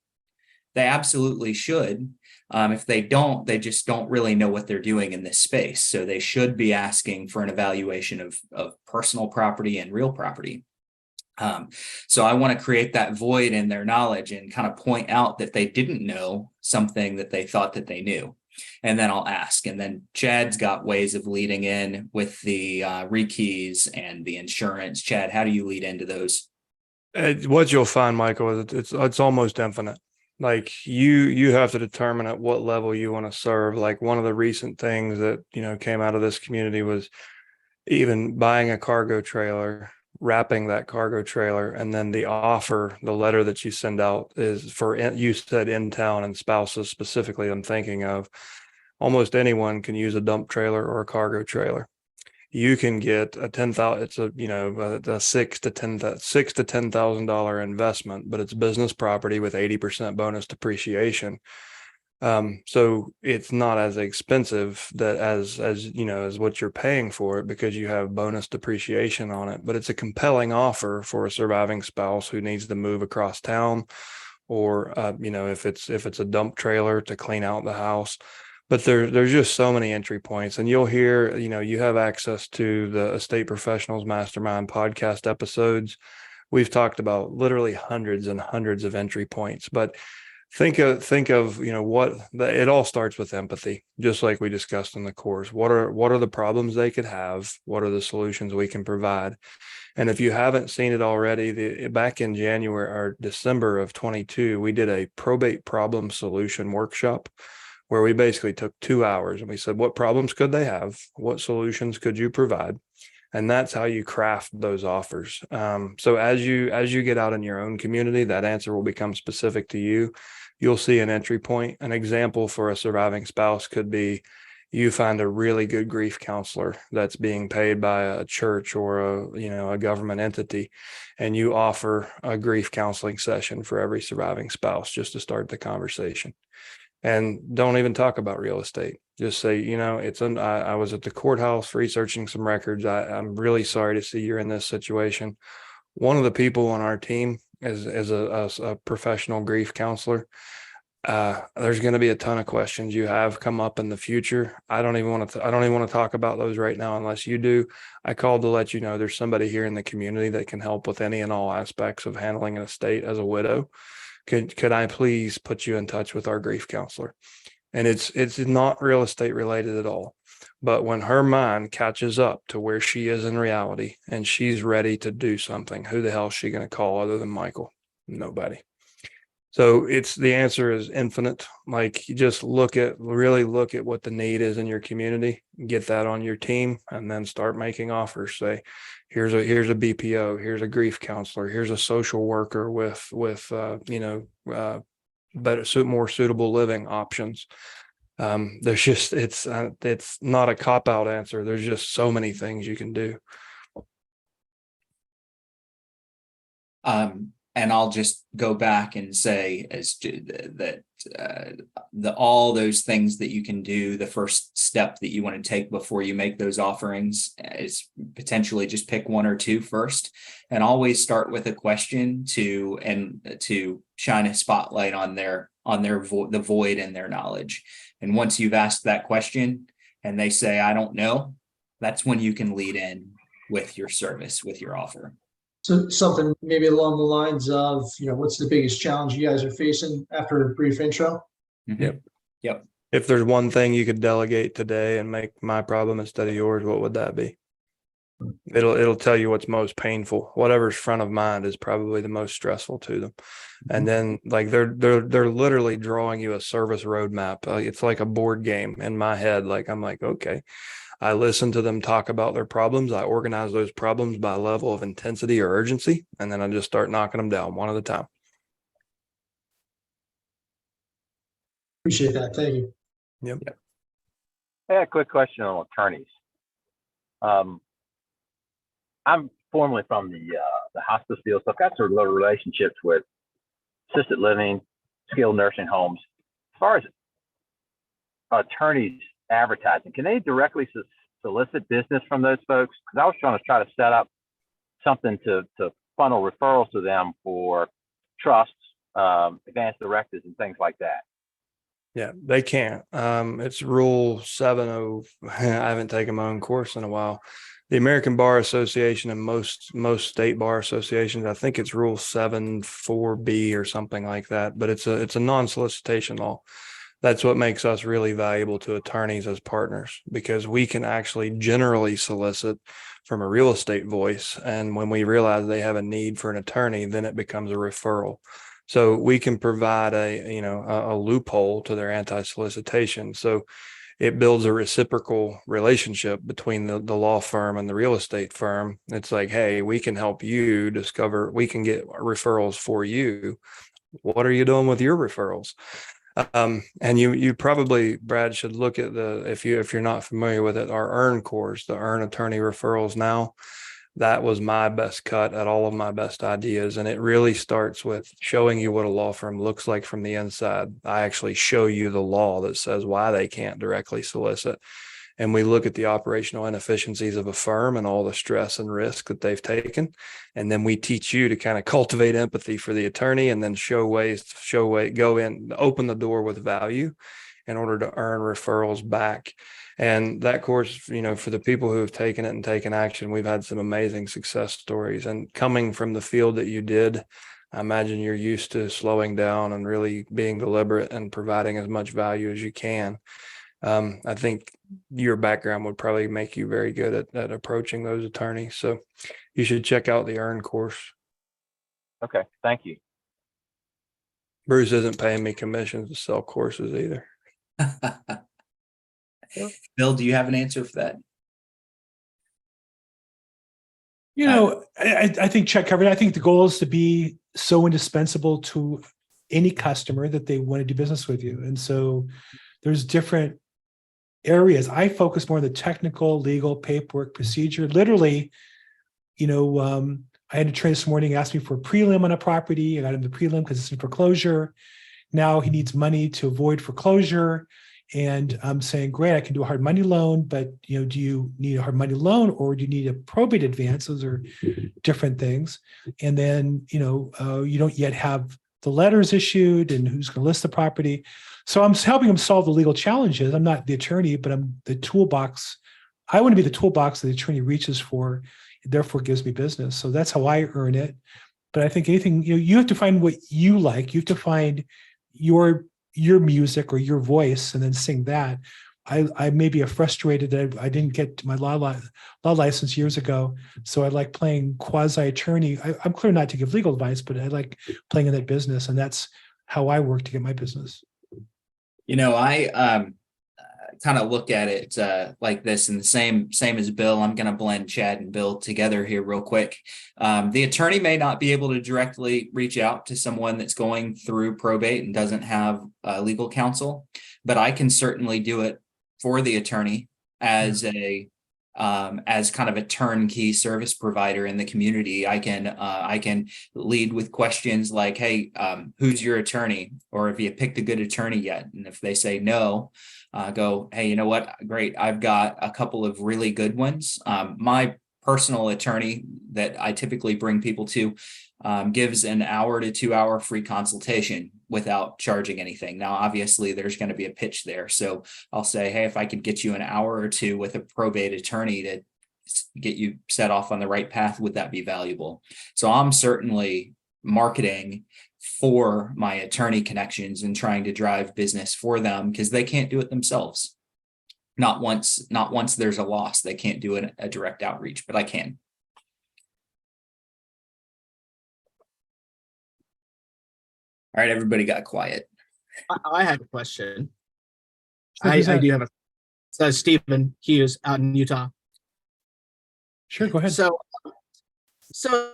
C: They absolutely should. If they don't, they just don't really know what they're doing in this space. So they should be asking for an evaluation of personal property and real property. So I want to create that void in their knowledge and kind of point out that they didn't know something that they thought that they knew. And then I'll ask. And then Chad's got ways of leading in with the rekeys and the insurance. Chad, how do you lead into those?
A: What you'll find, Michael, is it's almost infinite. Like you have to determine at what level you want to serve. Like one of the recent things that, came out of this community was even buying a cargo trailer, wrapping that cargo trailer, and then the offer, the letter that you send out is for, you said in town and spouses specifically, I'm thinking of. Almost anyone can use a dump trailer or a cargo trailer. You can get a 10,000, it's a $6,000 to $10,000 investment, but it's business property with 80% bonus depreciation. So it's not as expensive that as what you're paying for it, because you have bonus depreciation on it. But it's a compelling offer for a surviving spouse who needs to move across town, or if it's a dump trailer to clean out the house. But there's just so many entry points, and you'll hear, you have access to the Estate Professionals Mastermind podcast episodes. We've talked about literally hundreds and hundreds of entry points, but think of it all starts with empathy, just like we discussed in the course. What are the problems they could have? What are the solutions we can provide? And if you haven't seen it already, back in January or December of 22, we did a probate problem solution workshop, where we basically took 2 hours and we said, what problems could they have? What solutions could you provide? And that's how you craft those offers. So as you get out in your own community, that answer will become specific to you. You'll see an entry point. An example for a surviving spouse could be, you find a really good grief counselor that's being paid by a church or a government entity, and you offer a grief counseling session for every surviving spouse just to start the conversation. And don't even talk about real estate. Just say, I was at the courthouse researching some records. I'm really sorry to see you're in this situation. One of the people on our team is a professional grief counselor. There's going to be a ton of questions you have come up in the future. I don't even want to talk about those right now unless you do. I called to let you know there's somebody here in the community that can help with any and all aspects of handling an estate as a widow. Could I please put you in touch with our grief counselor? And it's not real estate related at all. But when her mind catches up to where she is in reality and she's ready to do something, who the hell is she going to call other than Michael? Nobody. So the answer is infinite. Like, you just really look at what the need is in your community, get that on your team, and then start making offers. Say, here's a BPO, here's a grief counselor, here's a social worker with better, more suitable living options. There's just, it's not a cop-out answer. There's just so many things you can do.
C: And I'll just go back and say all those things that you can do, the first step that you want to take before you make those offerings is potentially just pick one or two first, and always start with a question to shine a spotlight on the void in their knowledge. And once you've asked that question and they say, I don't know, that's when you can lead in with your service, with your offer.
E: So something maybe along the lines of, what's the biggest challenge you guys are facing after a brief intro?
A: Yep.
C: Yep.
A: If there's one thing you could delegate today and make my problem instead of yours, what would that be? It'll tell you what's most painful. Whatever's front of mind is probably the most stressful to them. And then like they're literally drawing you a service roadmap. It's like a board game in my head. Like I'm like, okay, I listen to them talk about their problems. I organize those problems by level of intensity or urgency, and then I just start knocking them down one at a time.
E: Appreciate that. Thank you.
A: Yep.
F: I had a quick question on attorneys. I'm formerly from the hospice field, so I've got sort of little relationships with assisted living, skilled nursing homes. As far as attorneys advertising, can they directly solicit business from those folks? Because I was trying to set up something to funnel referrals to them for trusts, advanced directives, and things like that.
A: Yeah, they can't. It's Rule 70. I haven't taken my own course in a while. The American Bar Association and most state bar associations, I think it's Rule 7.4B or something like that. But it's a non-solicitation law. That's what makes us really valuable to attorneys as partners, because we can actually generally solicit from a real estate voice. And when we realize they have a need for an attorney, then it becomes a referral. So we can provide a loophole to their anti-solicitation. So it builds a reciprocal relationship between the law firm and the real estate firm. It's like, hey, we can help you discover, we can get referrals for you. What are you doing with your referrals? And you probably, Brad, should look at if you're not familiar with it, our EARN course, the EARN Attorney Referrals Now. That was my best cut at all of my best ideas. And it really starts with showing you what a law firm looks like from the inside. I actually show you the law that says why they can't directly solicit. And we look at the operational inefficiencies of a firm and all the stress and risk that they've taken. And then we teach you to kind of cultivate empathy for the attorney, and then go in, open the door with value in order to earn referrals back. And that course, for the people who have taken it and taken action, we've had some amazing success stories. And coming from the field that you did, I imagine you're used to slowing down and really being deliberate and providing as much value as you can. I think your background would probably make you very good at approaching those attorneys. So you should check out the EARN course.
F: Okay, thank you.
A: Bruce isn't paying me commissions to sell courses either.
C: Bill, do you have an answer for that?
B: I think Chuck covered it. I think the goal is to be so indispensable to any customer that they want to do business with you. And so there's different areas. I focus more on the technical, legal, paperwork, procedure. Literally, I had a trainer this morning ask me for a prelim on a property. I got him the prelim because it's in foreclosure. Now he needs money to avoid foreclosure. And I'm saying, great, I can do a hard money loan, but do you need a hard money loan or do you need a probate advance? Those are different things. And then, you don't yet have the letters issued and who's going to list the property. So I'm helping them solve the legal challenges. I'm not the attorney, but I'm the toolbox. I want to be the toolbox that the attorney reaches for, therefore gives me business. So that's how I earn it. But I think anything, you have to find what you like. You have to find your music or your voice and then sing that. I may be frustrated that I didn't get my law license years ago. So I like playing quasi-attorney. I'm clear not to give legal advice, but I like playing in that business. And that's how I work to get my business.
C: I kind of look at it like this, and the same as Bill. I'm going to blend Chad and Bill together here real quick. The attorney may not be able to directly reach out to someone that's going through probate and doesn't have legal counsel, but I can certainly do it for the attorney as as kind of a turnkey service provider in the community. I can lead with questions like, hey, who's your attorney? Or have you picked a good attorney yet? And if they say no, go, hey, you know what? Great. I've got a couple of really good ones. My personal attorney that I typically bring people to gives an hour to 2 hour free consultation without charging anything. Now, obviously, there's going to be a pitch there. So I'll say, hey, if I could get you an hour or two with a probate attorney to get you set off on the right path, would that be valuable? So I'm certainly marketing for my attorney connections and trying to drive business for them because they can't do it themselves. Not once there's a loss, they can't do a direct outreach, but I can. All right, everybody got quiet.
G: I have a question.
E: So who's
G: I
E: that?
G: do have a. So Stephen Hughes out in Utah.
E: Sure, go ahead.
G: So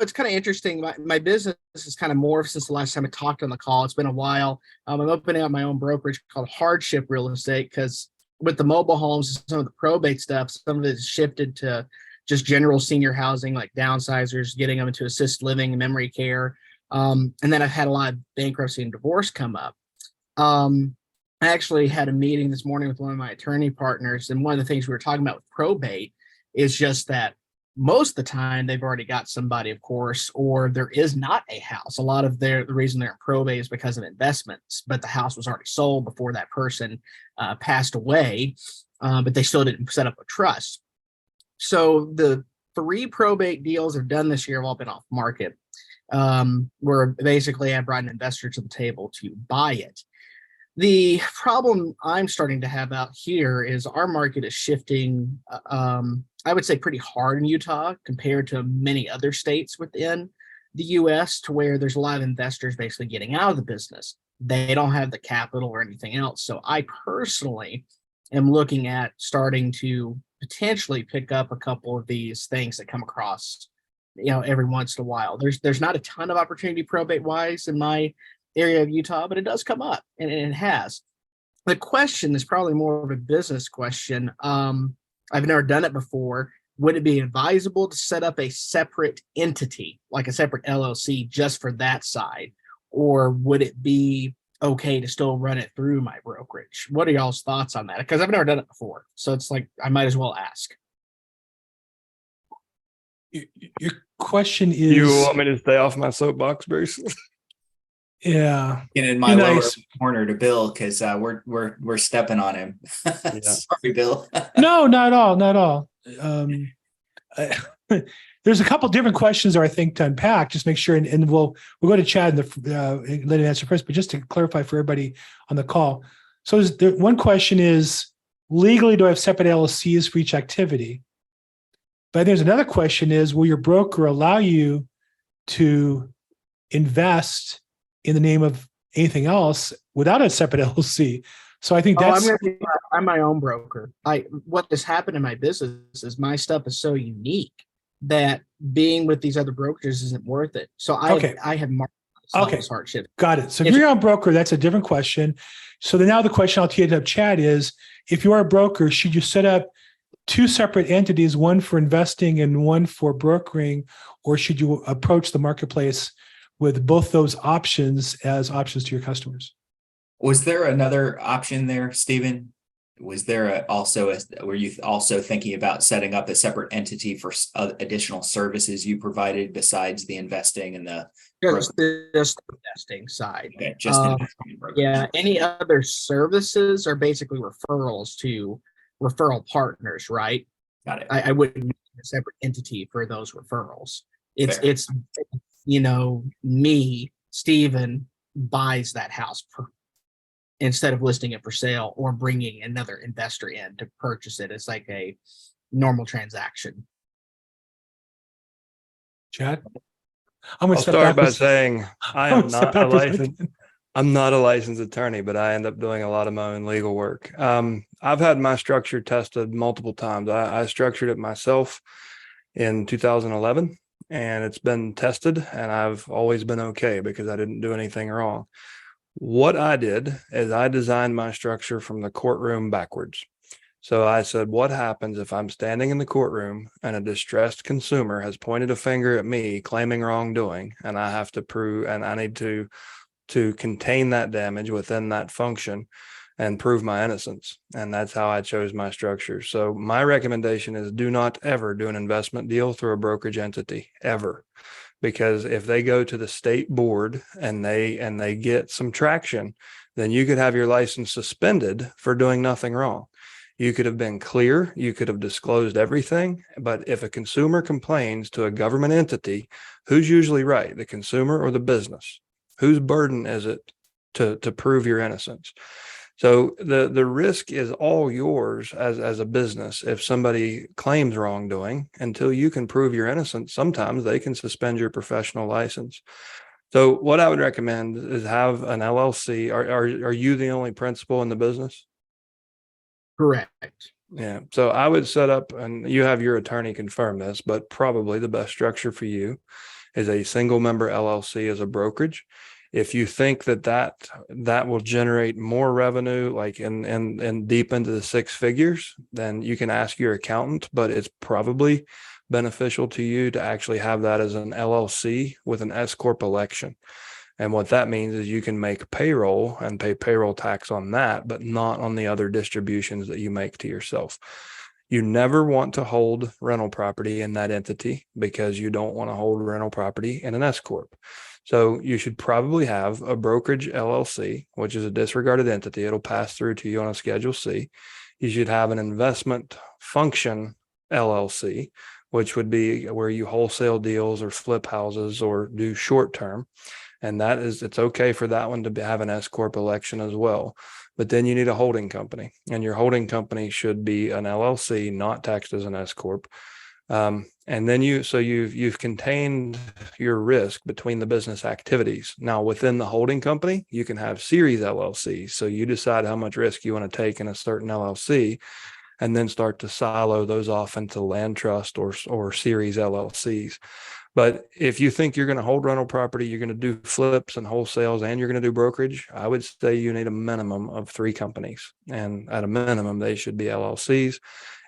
G: it's kind of interesting. My business has kind of morphed since the last time I talked on the call. It's been a while. I'm opening up my own brokerage called Hardship Real Estate because with the mobile homes and some of the probate stuff, some of it has shifted to just general senior housing, like downsizers, getting them into assisted living, memory care. And then I've had a lot of bankruptcy and divorce come up. I actually had a meeting this morning with one of my attorney partners, and one of the things we were talking about with probate is just that most of the time they've already got somebody, of course, or there is not a house. A lot of the reason they're in probate is because of investments, but the house was already sold before that person passed away, but they still didn't set up a trust. So the 3 probate deals I've done this year have all been off market, where basically I brought an investor to the table to buy it. The problem I'm starting to have out here is our market is shifting, I would say pretty hard in Utah compared to many other states within the US, to where there's a lot of investors basically getting out of the business. They don't have the capital or anything else. So I personally am looking at starting to potentially pick up a couple of these things that come across, every once in a while. There's not a ton of opportunity probate wise in my area of Utah, but it does come up, and it has. The question is probably more of a business question. I've never done it before. Would it be advisable to set up a separate entity, like a separate LLC just for that side? Or would it be okay to still run it through my brokerage? What are y'all's thoughts on that? Because I've never done it before. So it's like, I might as well ask.
H: Your question is,
A: You want me to stay off my soapbox, Bruce?
H: yeah,
C: And in my
H: Be
C: lower
H: nice.
C: corner to Bill because we're stepping on him. Sorry, Bill.
H: no, not at all, not at all. There's a couple different questions there, I think, to unpack. Just make sure, and we'll go to Chad and let him answer first. But just to clarify for everybody on the call, so one question is, legally, do I have separate LLCs for each activity? But there's another question is, will your broker allow you to invest in the name of anything else without a separate LLC? So I think that's.
G: I'm my own broker. What has happened in my business is my stuff is so unique that being with these other brokers isn't worth it. So I have marked
H: Okay.
G: hardship.
H: Got it. So if you're your own broker, that's a different question. So then now the question I'll tee it up, Chad, is if you are a broker, should you set up 2 separate entities, one for investing and one for brokering, or should you approach the marketplace with both those options as options to your customers?
C: Was there another option there, Stephen? Was there were you also thinking about setting up a separate entity for additional services you provided besides the investing and the
G: Just the investing side.
C: okay, just investing and brokerage.
G: Yeah. Any other services are basically referrals to referral partners, right?
C: Got it.
G: I wouldn't need a separate entity for those referrals.
C: Fair.
G: It's me, Stephen, buys that house instead of listing it for sale or bringing another investor in to purchase it. It's like a normal transaction.
H: Chad? I'm going
A: I'll
H: to
A: start by saying I'm not a licensed.
H: second.
A: I'm not a licensed attorney, but I end up doing a lot of my own legal work. I've had my structure tested multiple times. I structured it myself in 2011, and it's been tested, and I've always been okay because I didn't do anything wrong. What I did is I designed my structure from the courtroom backwards. So I said, what happens if I'm standing in the courtroom and a distressed consumer has pointed a finger at me claiming wrongdoing, and I have to prove, and I need to contain that damage within that function and prove my innocence. And that's how I chose my structure. So my recommendation is do not ever do an investment deal through a brokerage entity, ever. because if they go to the state board and they get some traction, then you could have your license suspended for doing nothing wrong. You could have been clear, you could have disclosed everything, but if a consumer complains to a government entity, who's usually right, the consumer or the business? Whose burden is it to prove your innocence? So the risk is all yours as a business. If somebody claims wrongdoing, until you can prove your innocence, sometimes they can suspend your professional license. So what I would recommend is have an LLC. Are you the only principal in the business?
G: Correct.
A: Yeah. So I would set up, and you have your attorney confirm this, but probably the best structure for you is a single member LLC as a brokerage. If you think that will generate more revenue, like and deep into the six figures, then you can ask your accountant, but it's probably beneficial to you to actually have that as an LLC with an S corp election. And what that means is you can make payroll and pay payroll tax on that, but not on the other distributions that you make to yourself. You never want to hold rental property in that entity because you don't want to hold rental property in an S corp. So you should probably have a brokerage LLC, which is a disregarded entity. It'll pass through to you on a Schedule C. You should have an investment function LLC, which would be where you wholesale deals or flip houses or do short term. And it's okay for that one to have an S corp election as well. But then you need a holding company, and your holding company should be an LLC, not taxed as an S corp. And then you've contained your risk between the business activities. Now within the holding company, you can have series LLCs. So you decide how much risk you want to take in a certain LLC, and then start to silo those off into land trust or series LLCs. But if you think you're going to hold rental property, you're going to do flips and wholesales, and you're going to do brokerage, I would say you need a minimum of 3 companies. And at a minimum, they should be LLCs.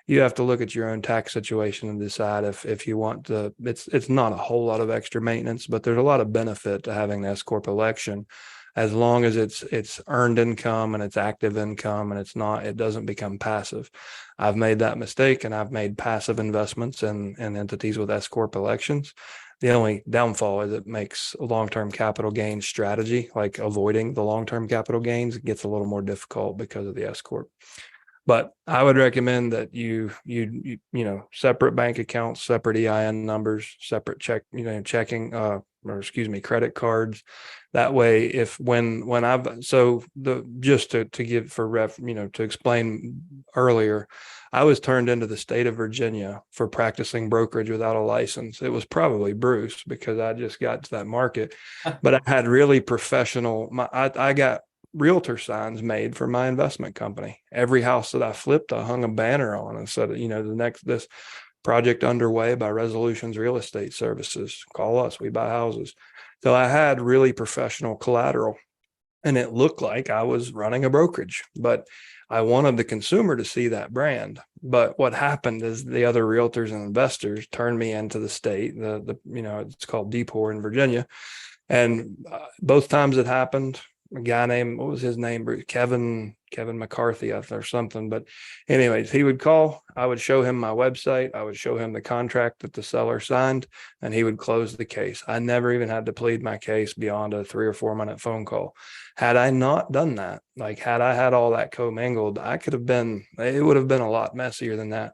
A: You have to look at your own tax situation and decide if you want to. It's not a whole lot of extra maintenance, but there's a lot of benefit to having the S corp election, as long as it's earned income and it's active income, and it doesn't become passive. I've made that mistake, and I've made passive investments in entities with S corp elections. The only downfall is it makes a long-term capital gains strategy, like avoiding the long-term capital gains, it gets a little more difficult because of the S corp. But I would recommend that you separate bank accounts, separate EIN numbers, separate checking, credit cards. That way, to explain earlier, I was turned into the state of Virginia for practicing brokerage without a license. It was probably Bruce, because I just got to that market, but I had really professional, I got Realtor signs made for my investment company. Every house that I flipped, I hung a banner on and said, this project underway by Resolutions Real Estate Services. Call us, we buy houses. So I had really professional collateral, and it looked like I was running a brokerage, but I wanted the consumer to see that brand. But what happened is the other realtors and investors turned me into the state, it's called DPOR in Virginia. And both times it happened, a guy named, what was his name? Kevin McCarthy or something. But anyways, he would call, I would show him my website. I would show him the contract that the seller signed, and he would close the case. I never even had to plead my case beyond a 3 or 4 minute phone call. Had I not done that, had I had all that commingled, it would have been a lot messier than that.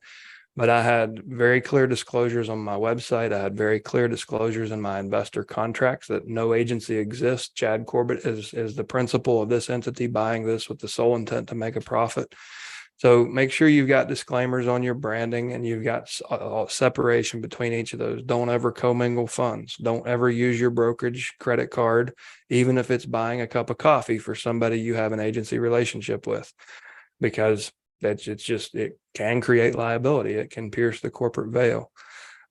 A: But I had very clear disclosures on my website. I had very clear disclosures in my investor contracts that no agency exists. Chad Corbett is the principal of this entity, buying this with the sole intent to make a profit. So make sure you've got disclaimers on your branding, and you've got a separation between each of those. Don't ever commingle funds. Don't ever use your brokerage credit card, even if it's buying a cup of coffee for somebody you have an agency relationship with, because it can create liability. It can pierce the corporate veil.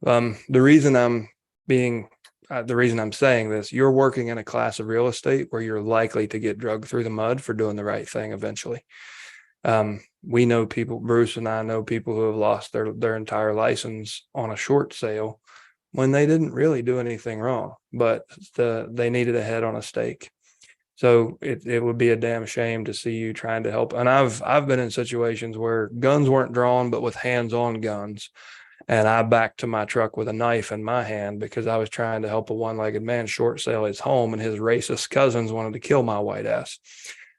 A: The reason I'm saying this, you're working in a class of real estate where you're likely to get dragged through the mud for doing the right thing eventually. We know people, Bruce and I know people who have lost their entire license on a short sale when they didn't really do anything wrong, but they needed a head on a stake. So it would be a damn shame to see you trying to help. And I've been in situations where guns weren't drawn, but with hands on guns. And I backed to my truck with a knife in my hand because I was trying to help a one-legged man short sale his home, and his racist cousins wanted to kill my white ass.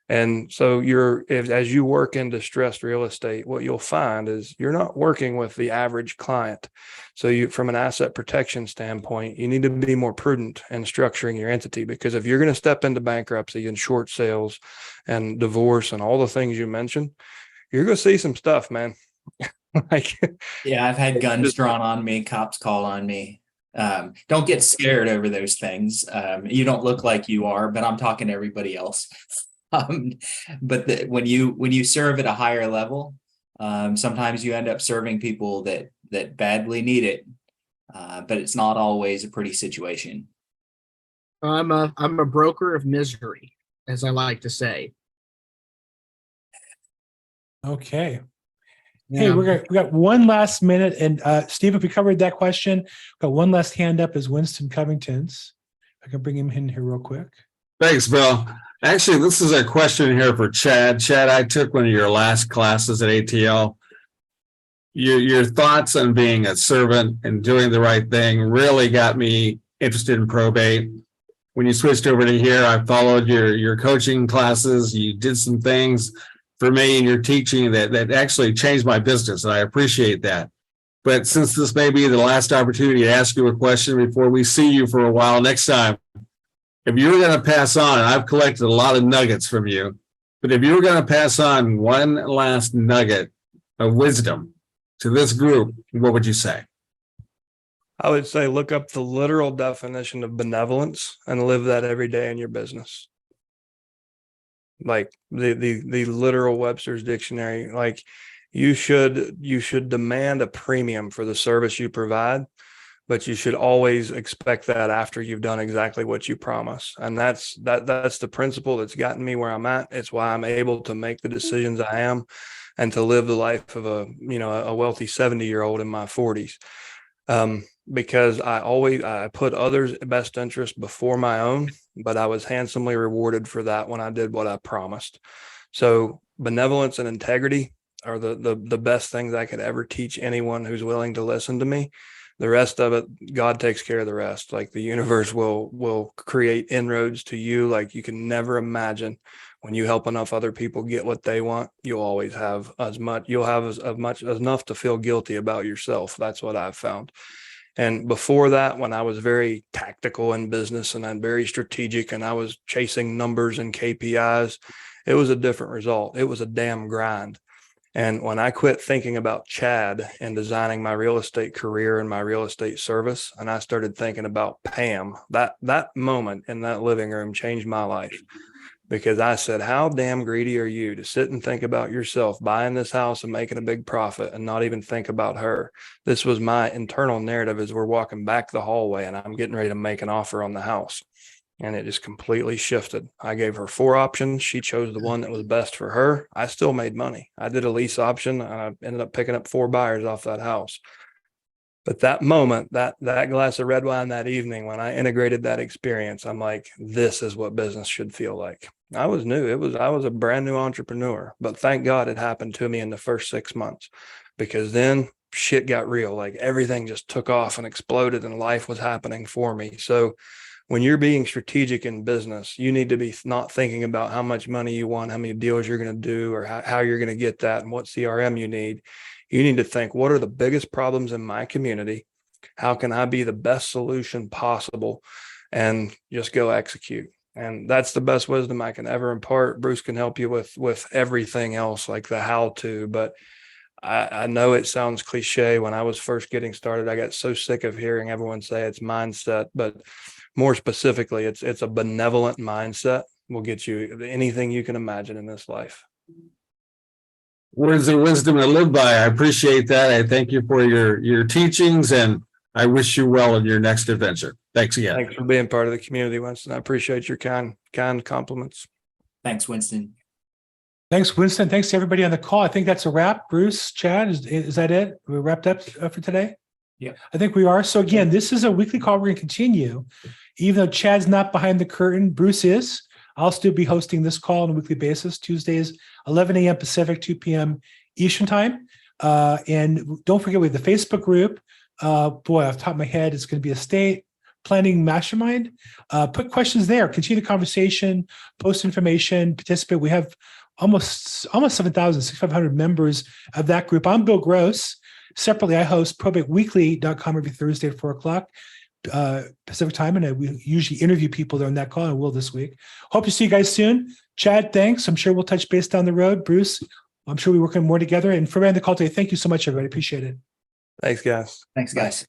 A: And so as you work in distressed real estate, what you'll find is you're not working with the average client. So from an asset protection standpoint, you need to be more prudent in structuring your entity, because if you're going to step into bankruptcy and short sales and divorce and all the things you mentioned, you're going to see some stuff, man.
C: Yeah, I've had guns drawn on me, cops call on me. Don't get scared over those things. You don't look like you are, but I'm talking to everybody else. But when you serve at a higher level, sometimes you end up serving people that badly need it, but it's not always a pretty situation.
G: I'm a broker of misery, as I like to say.
H: Okay.
G: Yeah.
H: Hey, we got one last minute, and Steve, if we covered that question, we've got one last hand up is Winston Covington's. I can bring him in here real quick.
I: Thanks, Bill. Actually, this is a question here for Chad. Chad, I took one of your last classes at ATL. Your thoughts on being a servant and doing the right thing really got me interested in probate. When you switched over to here, I followed your coaching classes. You did some things for me in your teaching that actually changed my business, and I appreciate that. But since this may be the last opportunity to ask you a question before we see you for a while next time, if you were going to pass on, and I've collected a lot of nuggets from you, but if you were going to pass on one last nugget of wisdom to this group, what would you say?
A: I would say look up the literal definition of benevolence and live that every day in your business. Like the literal Webster's dictionary. Like you should demand a premium for the service you provide, but you should always expect that after you've done exactly what you promise. And that's the principle that's gotten me where I'm at. It's why I'm able to make the decisions I am and to live the life of a wealthy 70-year-old in my 40s. Because I put others' best interest before my own, but I was handsomely rewarded for that when I did what I promised. So benevolence and integrity are the best things I could ever teach anyone who's willing to listen to me. The rest of it, God takes care of the rest. Like the universe will create inroads to you like you can never imagine. When you help enough other people get what they want, you'll always have enough to feel guilty about yourself. That's what I've found. And before that, when I was very tactical in business and I'm very strategic and I was chasing numbers and KPIs, it was a different result. It was a damn grind. And when I quit thinking about Chad and designing my real estate career and my real estate service, and I started thinking about Pam, that moment in that living room changed my life. Because I said, how damn greedy are you to sit and think about yourself buying this house and making a big profit and not even think about her? This was my internal narrative as we're walking back the hallway and I'm getting ready to make an offer on the house. And it just completely shifted. I gave her 4 options. She chose the one that was best for her. I still made money. I did a lease option and I ended up picking up 4 buyers off that house. But that moment, that glass of red wine that evening, when I integrated that experience, I'm like, this is what business should feel like. I was new. I was a brand new entrepreneur, but thank God it happened to me in the first 6 months, because then shit got real. Like everything just took off and exploded and life was happening for me. So when you're being strategic in business, you need to be not thinking about how much money you want, how many deals you're going to do, or how you're going to get that and what CRM you need. You need to think, what are the biggest problems in my community? How can I be the best solution possible? And just go execute. And that's the best wisdom I can ever impart. Bruce can help you with everything else, like the how to, but I know it sounds cliche. When I was first getting started, I got so sick of hearing everyone say it's mindset, but more specifically, it's a benevolent mindset will get you anything you can imagine in this life.
I: Words of wisdom to live by. I appreciate that. I thank you for your teachings, and I wish you well in your next adventure. Thanks again.
A: Thanks for being part of the community, Winston. I appreciate your kind compliments.
C: Thanks, Winston.
H: Thanks, Winston. Thanks to everybody on the call. I think that's a wrap. Bruce, Chad, is that it? We wrapped up for today?
C: Yeah.
H: I think we are. So again, this is a weekly call. We're going to continue. Even though Chad's not behind the curtain, Bruce is. I'll still be hosting this call on a weekly basis, Tuesdays, 11 a.m. Pacific, 2 p.m. Eastern time. And don't forget, we have the Facebook group. Boy, off the top of my head, it's going to be estate planning mastermind. Put questions there, continue the conversation, post information, participate. We have almost 7,500 members of that group. I'm Bill Gross. Separately, I host probateweekly.com every Thursday at 4:00 Pacific time, and we usually interview people there on that call, and will this week. Hope to see you guys soon. Chad, thanks. I'm sure we'll touch base down the road. Bruce, I'm sure we're working more together. And for the call today, thank you so much, everybody. Appreciate it.
A: Thanks, guys.
C: Thanks, guys.